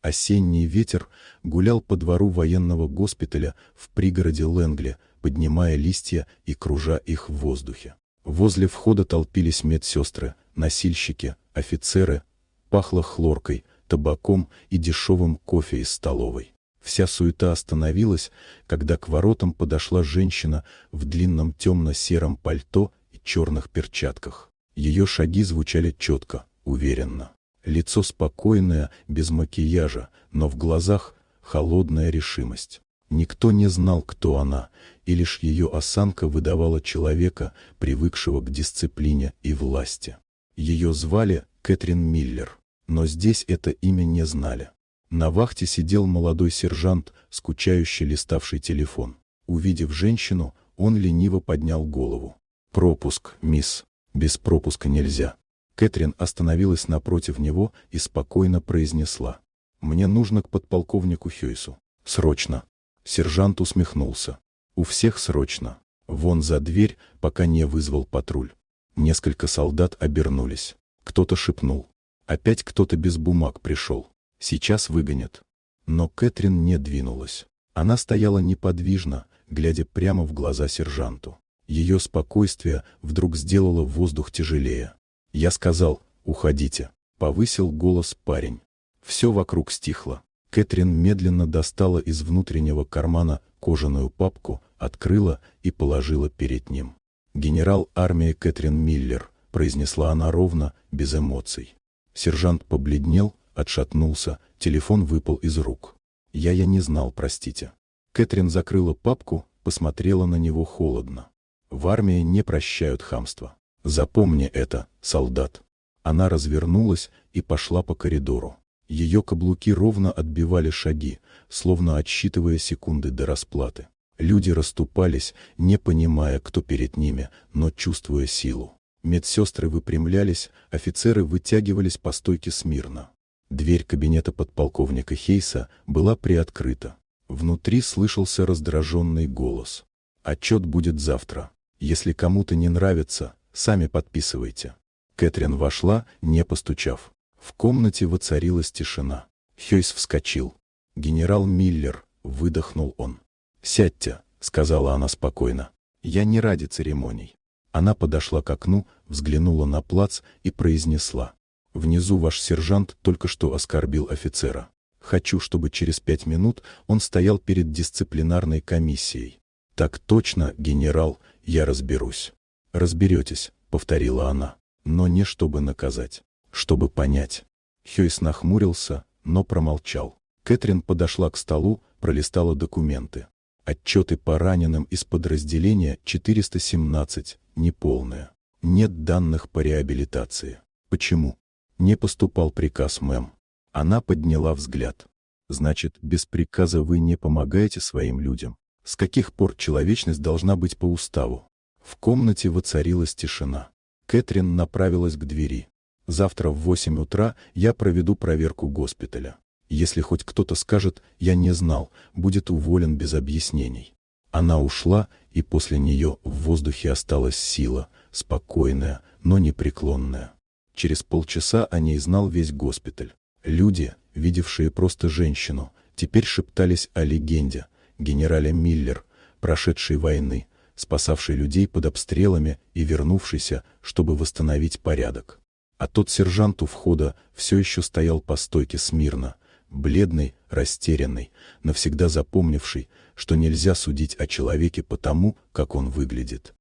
Осенний ветер гулял по двору военного госпиталя в пригороде Лэнгли, поднимая листья и кружа их в воздухе. Возле входа толпились медсестры, носильщики, офицеры. Пахло хлоркой, табаком и дешевым кофе из столовой. Вся суета остановилась, когда к воротам подошла женщина в длинном темно-сером пальто и черных перчатках. Ее шаги звучали четко, уверенно. Лицо спокойное, без макияжа, но в глазах холодная решимость. Никто не знал, кто она, и лишь ее осанка выдавала человека, привыкшего к дисциплине и власти. Ее звали Кэтрин Миллер, но здесь это имя не знали. На вахте сидел молодой сержант, скучающе листавший телефон. Увидев женщину, он лениво поднял голову. «Пропуск, мисс. Без пропуска нельзя». Кэтрин остановилась напротив него и спокойно произнесла: «Мне нужно к подполковнику Хьюису. Срочно». Сержант усмехнулся. «У всех срочно. Вон за дверь, пока не вызвал патруль». Несколько солдат обернулись. Кто-то шепнул: «Опять кто-то без бумаг пришел. Сейчас выгонят». Но Кэтрин не двинулась. Она стояла неподвижно, глядя прямо в глаза сержанту. Ее спокойствие вдруг сделало воздух тяжелее. «Я сказал, уходите», — повысил голос парень. Все вокруг стихло. Кэтрин медленно достала из внутреннего кармана кожаную папку, открыла и положила перед ним. «Генерал армии Кэтрин Миллер», — произнесла она ровно, без эмоций. Сержант побледнел, отшатнулся, телефон выпал из рук. «Я не знал, простите». Кэтрин закрыла папку, посмотрела на него холодно. «В армии не прощают хамства. Запомни это, солдат». Она развернулась и пошла по коридору. Ее каблуки ровно отбивали шаги, словно отсчитывая секунды до расплаты. Люди расступались, не понимая, кто перед ними, но чувствуя силу. Медсестры выпрямлялись, офицеры вытягивались по стойке смирно. Дверь кабинета подполковника Хейса была приоткрыта. Внутри слышался раздраженный голос: «Отчет будет завтра. Если кому-то не нравится, сами подписывайте». Кэтрин вошла, не постучав. В комнате воцарилась тишина. Хьюис вскочил. «Генерал Миллер», — выдохнул он. «Сядьте», — сказала она спокойно. «Я не ради церемоний». Она подошла к окну, взглянула на плац и произнесла: «Внизу ваш сержант только что оскорбил офицера. Хочу, чтобы через 5 минут он стоял перед дисциплинарной комиссией». «Так точно, генерал, я разберусь». «Разберетесь», — повторила она, — «но не чтобы наказать, чтобы понять». Хьюис нахмурился, но промолчал. Кэтрин подошла к столу, пролистала документы. Отчеты по раненым из подразделения 417, неполные. Нет данных по реабилитации. Почему? Не поступал приказ, мэм. Она подняла взгляд. Значит, без приказа вы не помогаете своим людям? С каких пор человечность должна быть по уставу? В комнате воцарилась тишина. Кэтрин направилась к двери. «Завтра в 8 утра я проведу проверку госпиталя. Если хоть кто-то скажет «я не знал», будет уволен без объяснений». Она ушла, и после нее в воздухе осталась сила, спокойная, но непреклонная. Через полчаса о ней знал весь госпиталь. Люди, видевшие просто женщину, теперь шептались о легенде, генерале Миллер, прошедшей войны, спасавшей людей под обстрелами и вернувшейся, чтобы восстановить порядок. А тот сержант у входа все еще стоял по стойке смирно, бледный, растерянный, навсегда запомнивший, что нельзя судить о человеке по тому, как он выглядит.